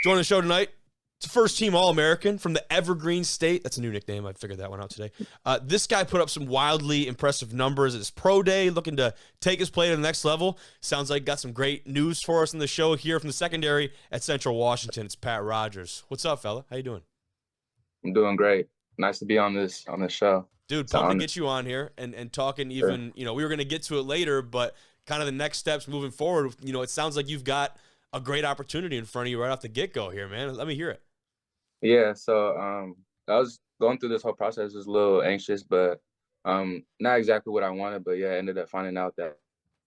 Joining the show tonight, it's a first-team All-American from the Evergreen State. That's a new nickname. I figured that one out today. This guy put up some wildly impressive numbers at his pro day, looking to take his play to the next level. Sounds like got some great news for us in the show here from the secondary at Central Washington. It's Pat Rogers. What's up, fella? How you doing? I'm doing great. Nice to be on this show. Dude, It's an pumped to honor. get you on here and talking Sure. even, we were going to get to it later, but kind of the next steps moving forward. It sounds like you've got a great opportunity in front of you right off the get-go here, man. Let me hear it. Yeah, so I was going through this whole process, was a little anxious, but not exactly what I wanted. But yeah, I ended up finding out that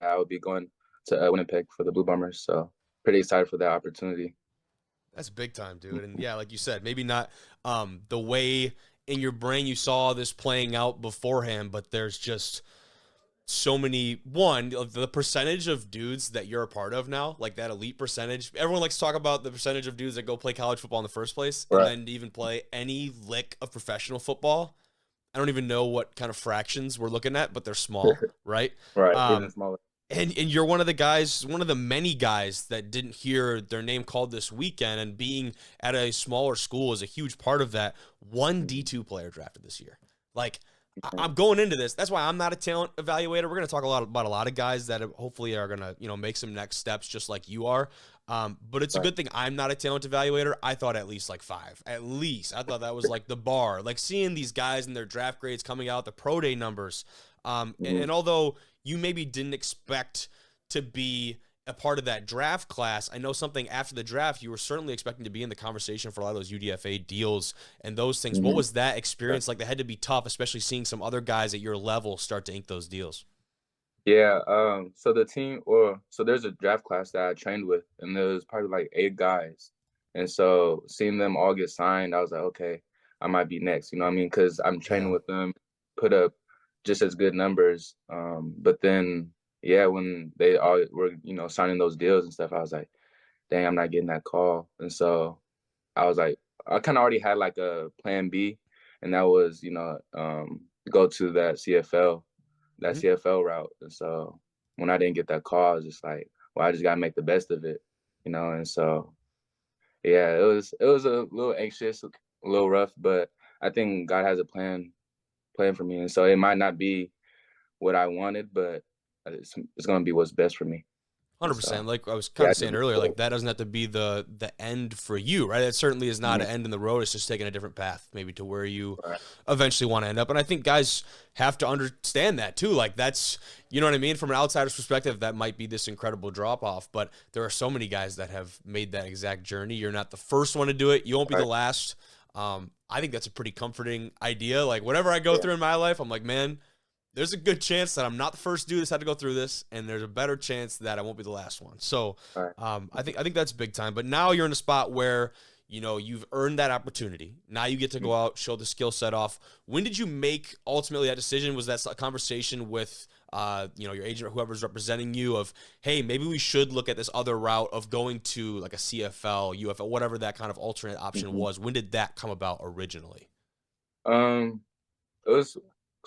I would be going to Winnipeg for the Blue Bombers. So pretty excited for that opportunity. That's big time, dude. And yeah, like you said, maybe not the way in your brain you saw this playing out beforehand, but there's just so many. One, the percentage of dudes that you're a part of now, like that elite percentage. Everyone likes to talk about the percentage of dudes that go play college football in the first place, and Right. then to even play any lick of professional football. I don't even know what kind of fractions we're looking at, but they're small, right? Right. Even Um, smaller. and you're one of the guys, one of the many guys that didn't hear their name called this weekend, and being at a smaller school is a huge part of that. One D2 player drafted this year. Like, I'm going into this. That's why I'm not a talent evaluator. We're going to talk about a lot of guys that hopefully are going to, make some next steps just like you are. But it's a Right. good thing I'm not a talent evaluator. I thought at least like 5. At least. I thought that was like the bar. Like seeing these guys and their draft grades coming out, the pro day numbers. And although you maybe didn't expect to be a part of that draft class, I know something after the draft, you were certainly expecting to be in the conversation for a lot of those UDFA deals and those things. What was that experience like? That had to be tough, especially seeing some other guys at your level start to ink those deals. Yeah. So there's a draft class that I trained with, and there was probably like 8 guys, and so seeing them all get signed, I was like, okay, I might be next. You know what I mean? Because I'm training Yeah. with them, put up just as good numbers. But then, yeah, when they all were, signing those deals and stuff, I was like, dang, I'm not getting that call. And so I was like, I kind of already had like a plan B, and that was, go to that Mhm. CFL route. And so when I didn't get that call, I was just like, well, I just gotta make the best of it, And so yeah, it was a little anxious, a little rough, but I think God has a plan for me, and so it might not be what I wanted, but it's gonna be what's best for me. And so 100%. Like I was kind yeah, I of just saying earlier, like that doesn't have to be the end for you, right? It certainly is not Mhm. an end in the road. It's just taking a different path, maybe to where you Right. eventually want to end up. And I think guys have to understand that too. Like that's, you know what I mean? From an outsider's perspective, that might be this incredible drop off, but there are so many guys that have made that exact journey. You're not the first one to do it. You won't be the Right. last. I think that's a pretty comforting idea. Like whatever I go Yeah. through in my life, I'm like, man, there's a good chance that I'm not the first dude that's had to go through this, and there's a better chance that I won't be the last one. So, Right. I think that's big time. But now you're in a spot where you've earned that opportunity. Now you get to go out, show the skill set off. When did you make ultimately that decision? Was that a conversation with your agent or whoever's representing you of, hey, maybe we should look at this other route of going to like a CFL, UFL, whatever that kind of alternate option Mhm. was? When did that come about originally? Um, it was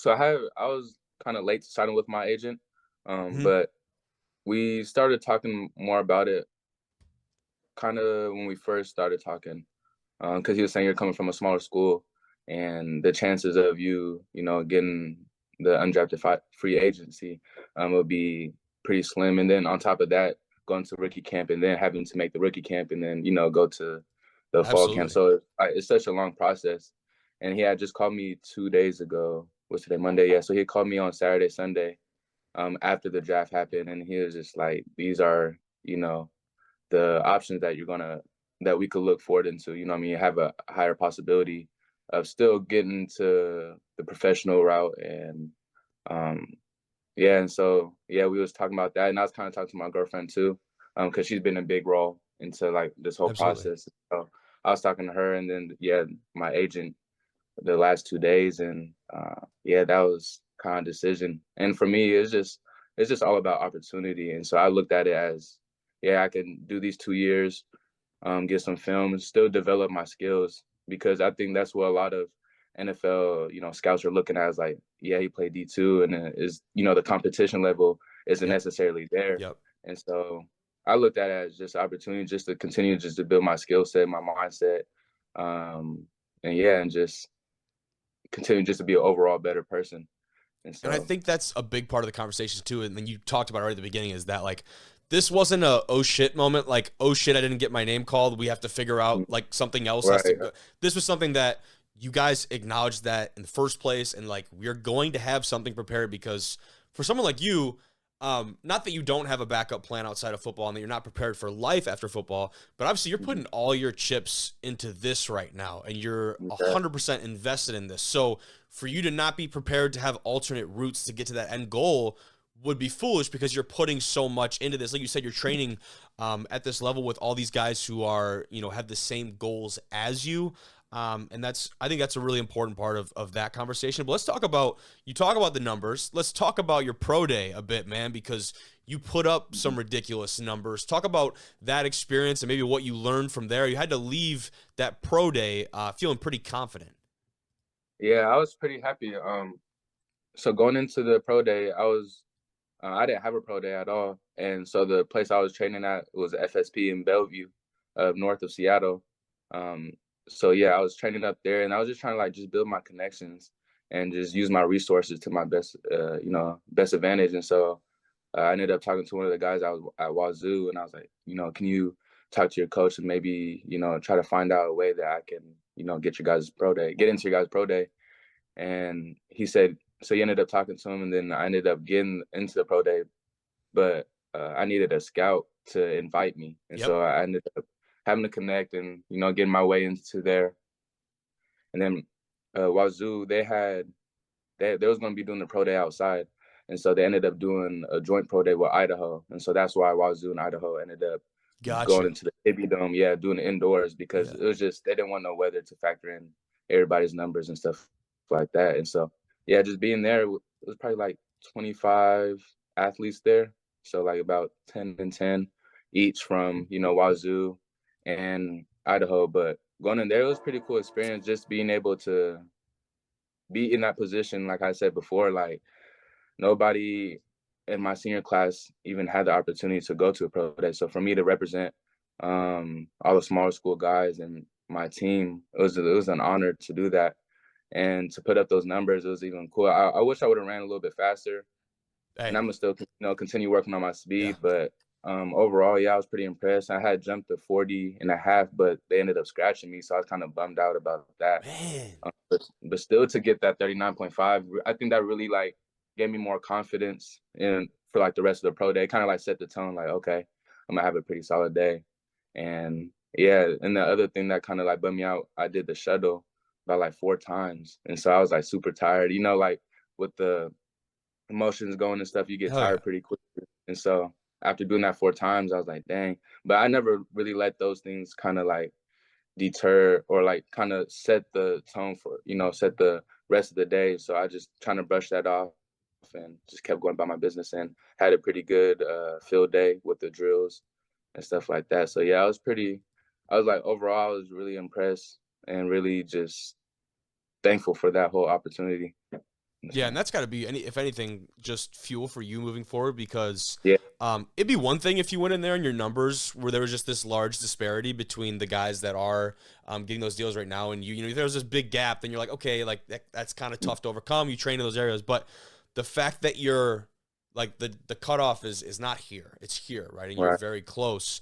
I was kind of late to signing with my agent, Mhm. but we started talking more about it kind of when we first started talking, because he was saying you're coming from a smaller school, and the chances of getting the undrafted free agency would be pretty slim. And then on top of that, going to rookie camp and then having to make the rookie camp and then go to the fall camp. Absolutely. So it's such a long process. And he had just called me 2 days ago. What's today? Monday. Yeah. So he called me on Saturday, Sunday, after the draft happened, and he was just like, "These are the options that we could look forward into. You know what I mean? You have a higher possibility of still getting to the professional route." And um yeah, and so yeah, we was talking about that, and I was kind of talking to my girlfriend too, because she's been a big role into like this whole Absolutely. process. So I was talking to her, and then yeah, my agent the last 2 days, and yeah, that was kind of decision. And for me, it's just all about opportunity. And so I looked at it as, yeah, I can do these 2 years, get some film, and still develop my skills, because I think that's what a lot of NFL, scouts are looking at, is like, yeah, he played D2, and is the competition level isn't Yep. necessarily there. Yep. And so I looked at it as just opportunity, just to continue just to build my skill set, my mindset, and yeah, and just continue just to be an overall better person. And And I so, think that's a big part of the conversation too. And then you talked about it right at the beginning is that like this wasn't a oh shit moment, like oh shit I didn't get my name called. We have to figure out like something else has to right, go. This was something that you guys acknowledged that in the first place, and like we're going to have something prepared because for someone like you, not that you don't have a backup plan outside of football and that you're not prepared for life after football, but obviously you're putting all your chips into this right now and you're yeah, 100% invested in this. So for you to not be prepared to have alternate routes to get to that end goal would be foolish because you're putting so much into this. Like you said, you're training at this level with all these guys who are, you know, have the same goals as you. And I think that's a really important part of that conversation. But let's talk about, you talk about the numbers. Let's talk about your pro day a bit, man, because you put up some ridiculous numbers. Talk about that experience and maybe what you learned from there. You had to leave that pro day feeling pretty confident. yeah, I was pretty happy. So going into the pro day, I didn't have a pro day at all, and so the place I was training at was FSP in Bellevue, north of Seattle. Um, so yeah, I was training up there, and I was just trying to like just build my connections and just use my resources to my best, best advantage. And so I ended up talking to one of the guys I was at Wazoo, and I was like, can you talk to your coach and maybe try to find out a way that I can get your guys' pro day, get into your guys' pro day. And he said, so he ended up talking to him, and then I ended up getting into the pro day, but I needed a scout to invite me, and Yep. so I ended up having to connect and getting my way into there. And then Wazoo, they was going to be doing the pro day outside, and so they ended up doing a joint pro day with Idaho, and so that's why Wazoo and Idaho ended up going Gotcha. into the Hippie Dome, yeah, doing it indoors because Yeah. it was just they didn't want no weather to factor in everybody's numbers and stuff like that. And so yeah, just being there, it was probably like 25 athletes there, so like about 10 and 10 each from Wazoo and Idaho. But going in there, it was pretty cool experience just being able to be in that position. Like I said before, like nobody in my senior class even had the opportunity to go to a pro day. So for me to represent all the smaller school guys and my team, it was an honor to do that. And to put up those numbers, it was even cool. I wish I would have ran a little bit faster, and Hey. I'm gonna still continue working on my Yeah. speed. But overall, yeah, I was pretty impressed. I had jumped to 40 and a half, but they ended up scratching me, so I was kind of bummed out about that. Man. But still to get that 39.5, I think that really like gave me more confidence in for like the rest of the pro day. Kind of like set the tone, like okay, I'm gonna have a pretty solid day. And yeah, and the other thing that kind of like bummed me out, I did the shuttle about like 4 times, and so I was like super tired. Like with the emotions going and stuff, you get Hell yeah. tired pretty quickly. And so after doing that 4 times, I was like, dang. But I never really let those things kind of like deter or like kind of set the tone for set the rest of the day. So I just trying to brush that off and just kept going about my business and had a pretty good field day with the drills and stuff like that. So yeah, I was like overall I was really impressed and really just thankful for that whole opportunity. Yeah, and So, that's got to be if anything, just fuel for you moving forward because yeah, it'd be one thing if you went in there and your numbers where there was just this large disparity between the guys that are getting those deals right now and if there was this big gap, then you're like, okay, like that's kind of tough to overcome. You train in those areas, but the fact that you're like the cutoff is not here, it's here, right, and you're right. very close.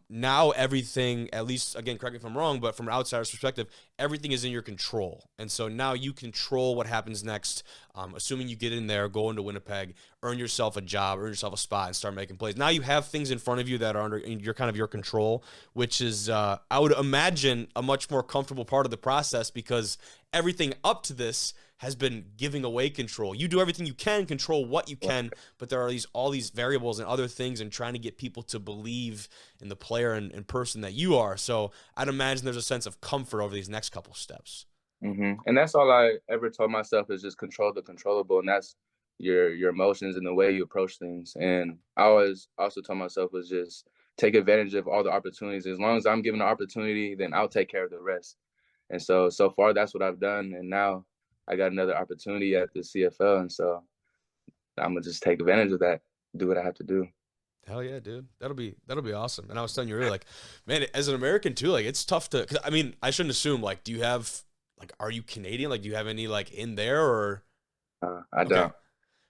Now everything, at least again, correct me if I'm wrong, but from an outsider's perspective, everything is in your control. And so now you control what happens next. Assuming you get in there, go into Winnipeg, earn yourself a job, earn yourself a spot, and start making plays. Now you have things in front of you that are under your control, which is, I would imagine, a much more comfortable part of the process because everything up to this has been giving away control. You do everything you can, control what you can, but there are all these variables and other things and trying to get people to believe in the player and person that you are. So I'd imagine there's a sense of comfort over these next couple steps. And that's all I ever told myself is just control the controllable, and that's your emotions and the way you approach things. And I always also told myself was just take advantage of all the opportunities. As long as I'm given the opportunity, then I'll take care of the rest. And so far that's what I've done. And now I got another opportunity at the CFL, and so I'm gonna just take advantage of that, do what I have to do. Hell yeah, dude. That'll be awesome. And I was telling you earlier, like, man, as an American too, like, it's tough to. Cause I mean, I shouldn't assume. Like, do you have like, are you Canadian? Like, do you have any like in there or? I Okay. don't.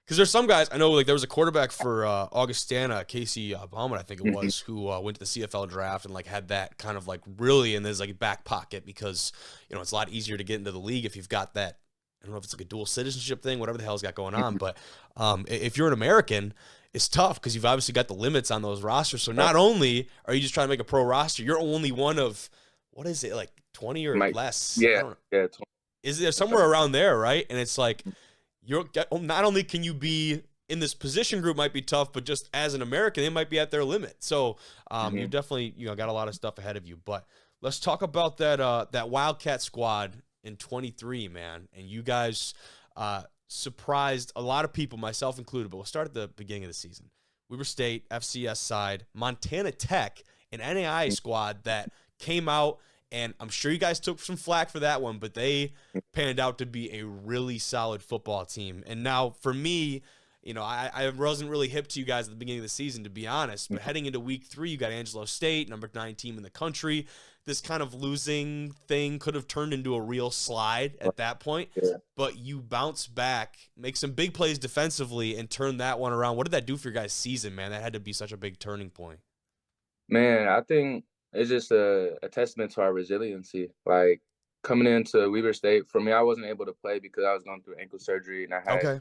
Because there's some guys I know, like there was a quarterback for Augustana, Casey Bauman, I think it Mhm. was, who went to the CFL draft and like had that kind of like really in his like back pocket because it's a lot easier to get into the league if you've got that. I don't know if it's like a dual citizenship thing, whatever the hell's got going on, Mhm. but if you're an American, it's tough because you've obviously got the limits on those rosters. So not only are you just trying to make a pro roster, you're only one of what is it like 20 or Might, less? I yeah, don't know. yeah, Is there 20 somewhere around there, right? And it's like you're not only can you be in this position group might be tough, but just as an American, they might be at their limit. So you Mhm. definitely got a lot of stuff ahead of you. But let's talk about that Wildcat squad in 23, man. And you guys surprised a lot of people, myself included. But we'll start at the beginning of the season. Weber State, FCS side, Montana Tech, an NAI squad that came out, and I'm sure you guys took some flack for that one, but they panned out to be a really solid football team. And now for me, I wasn't really hip to you guys at the beginning of the season, to be honest. But heading into week 3, you got Angelo State, number 9 team in the country. This kind of losing thing could have turned into a real slide at that point. Yeah. But you bounce back, make some big plays defensively, and turn that one around. What did that do for your guys' season, man? That had to be such a big turning point. Man, I think it's just a testament to our resiliency. Like coming into Weber State, for me, I wasn't able to play because I was going through ankle surgery and I had Okay,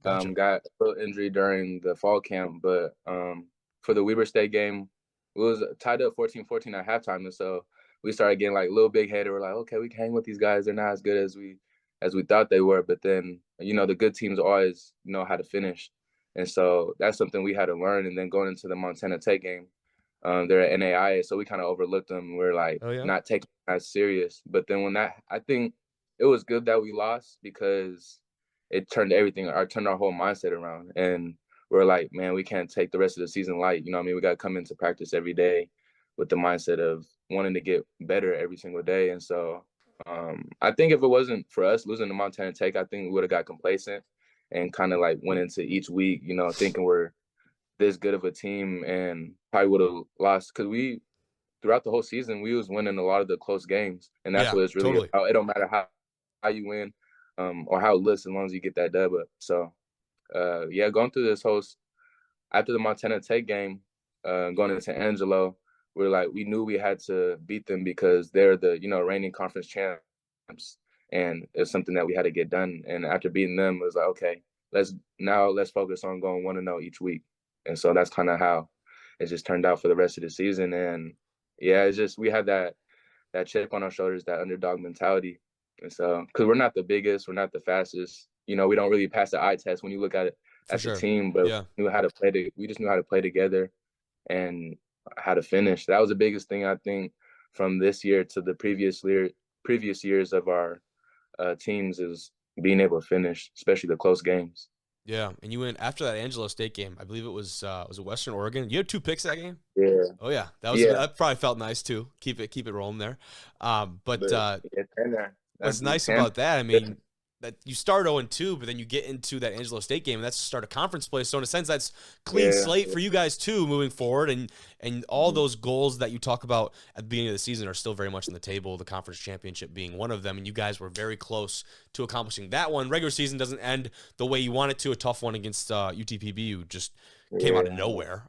gotcha. got a little injury during the fall camp. But for the Weber State game, it was tied up 14-14 at halftime, and so we started getting like a little big headed. We're like, okay, we can hang with these guys. They're not as good as we thought they were. But then the good teams always know how to finish, and so that's something we had to learn. And then going into the Montana Tech game, they're at NAIA, so we kind of overlooked them. We're like Oh yeah, not taking it as serious. But then I think it was good that we lost because it turned everything, or turned our whole mindset around. And we're like, man, we can't take the rest of the season light. You know what I mean? We got to come into practice every day with the mindset of wanting to get better every single day. And so I think if it wasn't for us losing to Montana Tech, I think we would have got complacent and kind of like went into each week, thinking we're this good of a team and probably would have lost because throughout the whole season we was winning a lot of the close games, and that's yeah, what it's really totally. about. It don't matter how you win, or how it looks, as long as you get that dub up. So yeah, going through this whole after the Montana Tech game, going into Angelo, we knew we had to beat them because they're the reigning conference champs, and it's something that we had to get done. And after beating them, it was like, okay, let's focus on going 1-0 each week. And so that's kind of how it just turned out for the rest of the season. And yeah, it's just we had that chip on our shoulders, that underdog mentality. And so, because we're not the biggest, we're not the fastest, we don't really pass the eye test when you look at it For as a sure. team, but Yeah. we just knew how to play together and how to finish. That was the biggest thing, I think, from this year to the previous years of our teams, is being able to finish, especially the close games. Yeah. And you went after that Angelo State game. I believe it was Western Oregon. You had 2 picks that game? Yeah, Oh yeah. yeah, That probably felt nice too. Keep it rolling there. But but yeah, 10 there. what's That'd be nice 10. about that, I mean, that you start 0-2, but then you get into that Angelo State game, and that's the start of conference play. So in a sense, that's clean Yeah. slate for you guys too, moving forward, and all Mhm. those goals that you talk about at the beginning of the season are still very much on the table. The conference championship being one of them, and you guys were very close to accomplishing that one. Regular season doesn't end the way you want it to. A tough one against UTPB, who just came out of Yeah. nowhere.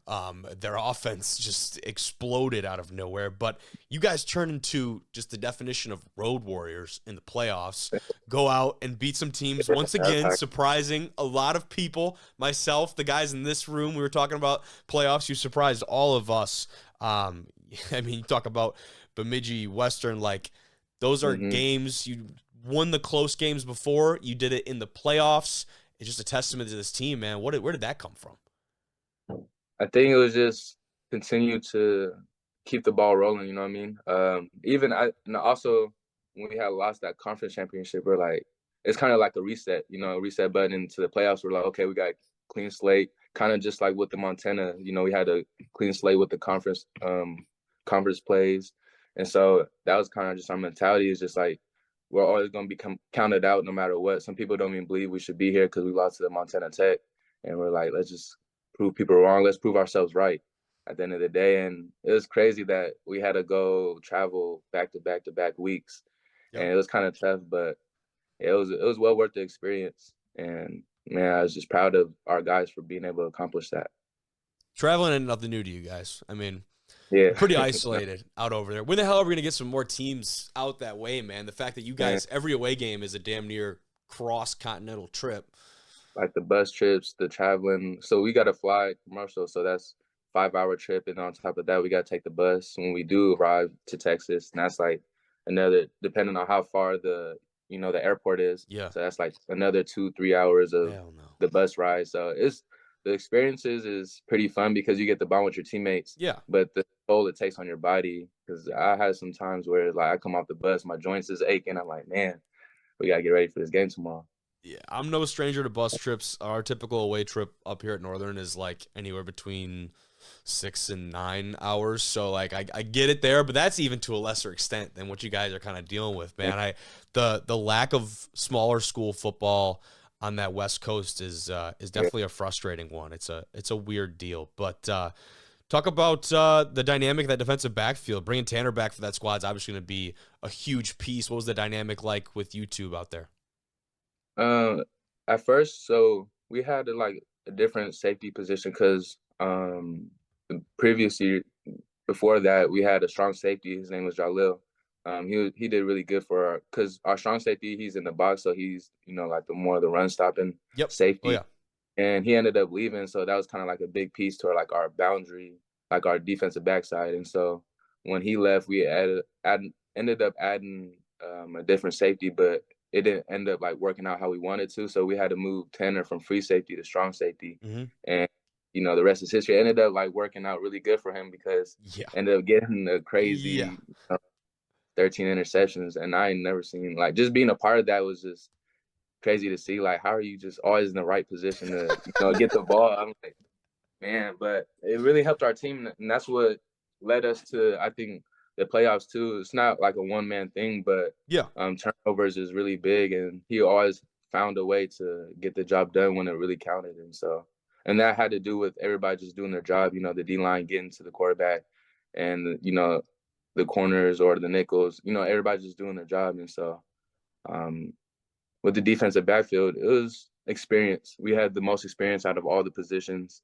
Their offense just exploded out of nowhere. But you guys turn into just the definition of road warriors in the playoffs. Go out and beat some teams once again, surprising a lot of people. Myself, the guys in this room, we were talking about playoffs. You surprised all of us. I mean, you talk about Bemidji, Western, like those are Hmm. games you won the close games before. You did it in the playoffs. It's just a testament to this team, man. Where did that come from? I think it was just continue to keep the ball rolling. You know what I mean? Even and also when we had lost that conference championship, we're like, it's kind of like a reset. A reset button into the playoffs. We're like, okay, we got clean slate. Kind of just like with the Montana. We had a clean slate with the conference plays, and so that was kind of just our mentality. Is just like we're always going to become counted out no matter what. Some people don't even believe we should be here because we lost to the Montana Tech, and we're like, let's just prove people wrong. Let's prove ourselves right at the end of the day. And it was crazy that we had to go travel back to back to back weeks, and Yep. it was kind of tough, but it was well worth the experience. And man, I was just proud of our guys for being able to accomplish that. Traveling ain't nothing new to you guys. I mean, Yeah, you're pretty isolated out over there. When the hell are we gonna get some more teams out that way, man? The fact that you man. guys every away game is a damn near cross continental trip. Like the bus trips, the traveling. So we got to fly commercial. So that's 5 hour trip. And on top of that, we got to take the bus when we do arrive to Texas. And that's like another, depending on how far the airport is. Yeah. So that's like another 2, 3 hours of Hell no. the bus ride. So the experiences is pretty fun because you get to bond with your teammates. Yeah. But the toll it takes on your body, because I had some times where like I come off the bus, my joints is aching. I'm like, man, we got to get ready for this game tomorrow. Yeah, I'm no stranger to bus trips. Our typical away trip up here at Northern is like anywhere between 6 and 9 hours. So like I get it there, but that's even to a lesser extent than what you guys are kind of dealing with, man. The lack of smaller school football on that West Coast is definitely a frustrating one. It's a weird deal. But talk about the dynamic of that defensive backfield. Bringing Tanner back for that squad is obviously going to be a huge piece. What was the dynamic like with you two out there? Uh, at first, so we had like a different safety position because the previous year before that we had a strong safety. His name was Jalil. He did really good for because our strong safety, he's in the box, so he's like the more the run stopping Yep. Oh safety, yeah. and he ended up leaving, so that was kind of like a big piece to like our boundary, like our defensive backside. And so when he left, we ended up adding a different safety, but it didn't end up like working out how we wanted to. So we had to move Tanner from free safety to strong safety, Mm-hmm. and the rest is history. It ended up like working out really good for him because Yeah. ended up getting a Yeah. crazy 13 interceptions, and I ain't never seen like just being a part of that was just crazy to see. Like, how are you just always in the right position to get the ball? I'm like, man, but it really helped our team, and that's what led us to, I think, the playoffs too. It's not like a one man thing, but Yeah. turnovers is really big, and he always found a way to get the job done when it really counted. And so, and that had to do with everybody just doing their job. The D line getting to the quarterback, and the corners or the nickels. Everybody just doing their job. And so, um, with the defensive backfield, it was experience. We had the most experience out of all the positions,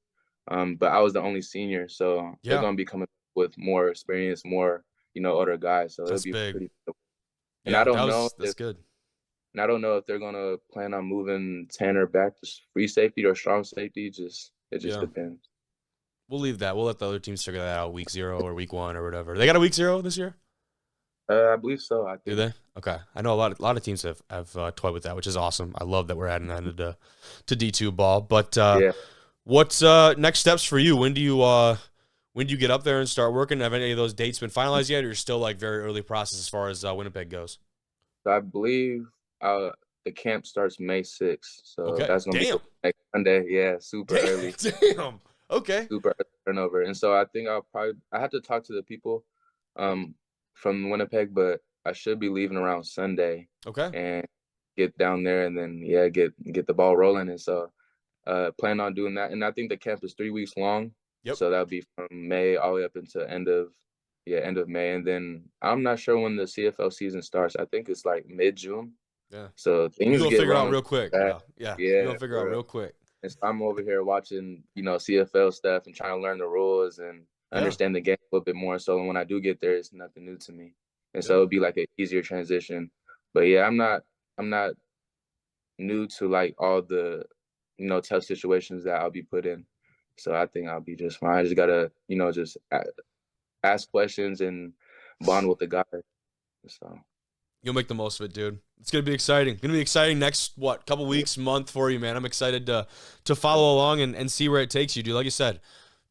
but I was the only senior, so they're Yeah. going to be coming with more experience, more older guys. So it'll That's be big. pretty. And Yeah, that's good. I don't know if they're going to plan on moving Tanner back to free safety or strong safety. It just Yeah. depends. We'll leave that. We'll let the other teams figure that out week 0 or week 1 or whatever. They got a week 0 this year? I believe so. I Do think. they? Okay. I know a lot of teams have toyed with that, which is awesome. I love that we're adding that to D2 ball. But Yeah. what's next steps for you? When do you get up there and start working? Have any of those dates been finalized yet, or you're still like very early process as far as Winnipeg goes? So I believe the camp starts May 6th. So Okay. that's going to be Damn. next Sunday. Yeah, super early. Damn. Okay. Super early turnover. And so I think I have to talk to the people um from Winnipeg, but I should be leaving around Sunday Okay. and get down there, and then get the ball rolling. And so plan on doing that. And I think the camp is 3 weeks long. Yep. So that'll be from May all the way up into end of May. And then I'm not sure when the CFL season starts. I think it's like mid-June. Yeah. So You things gonna get figure out rolling real quick, fast. bro. Yeah. You Yeah, gonna figure for out real. real quick. And so I'm over here watching, CFL stuff and trying to learn the rules and Yeah. understand the game a little bit more. So when I do get there, it's nothing new to me. And so Yeah. it'll be like an easier transition. But yeah, I'm not new to like all the, tough situations that I'll be put in. So I think I'll be just fine. I just gotta, just ask questions and bond with the guy. So You'll make the most of it, dude. It's gonna be exciting. Gonna be exciting next couple weeks, month for you, man. I'm excited to follow along and see where it takes you, dude. Like you said,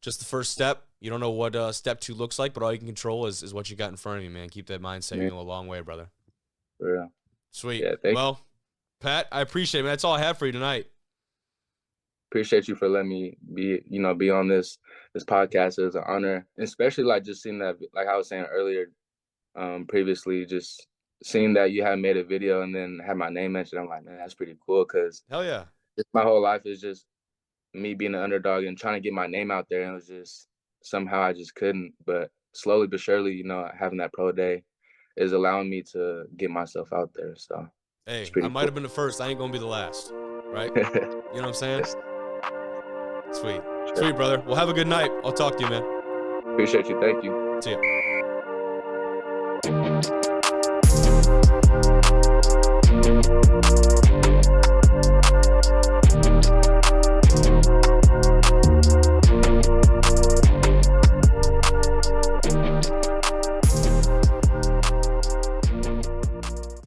just the first step. You don't know what step 2 looks like, but all you can control is what you got in front of you, man. Keep that mindset. You're man, going a long way, brother. for real. Sweet. Yeah, thank Well, Pat, I appreciate it, man. That's all I have for you tonight. appreciate you for letting me be on this podcast. It was an honor, and especially like just seeing that, like I was saying earlier, previously, just seeing that you had made a video and then had my name mentioned. I'm like, man, that's pretty cool because Hell yeah. my whole life is just me being an underdog and trying to get my name out there. And it was just somehow I just couldn't. But slowly but surely, you know, having that pro day is allowing me to get myself out there. So it's Hey, I pretty might cool. have been the first. I ain't gonna be the last, right? You know what I'm saying? Yes, Sweet, sure. sweet, brother. Well, have a good night. I'll talk to you, man. Appreciate you. Thank you. See ya.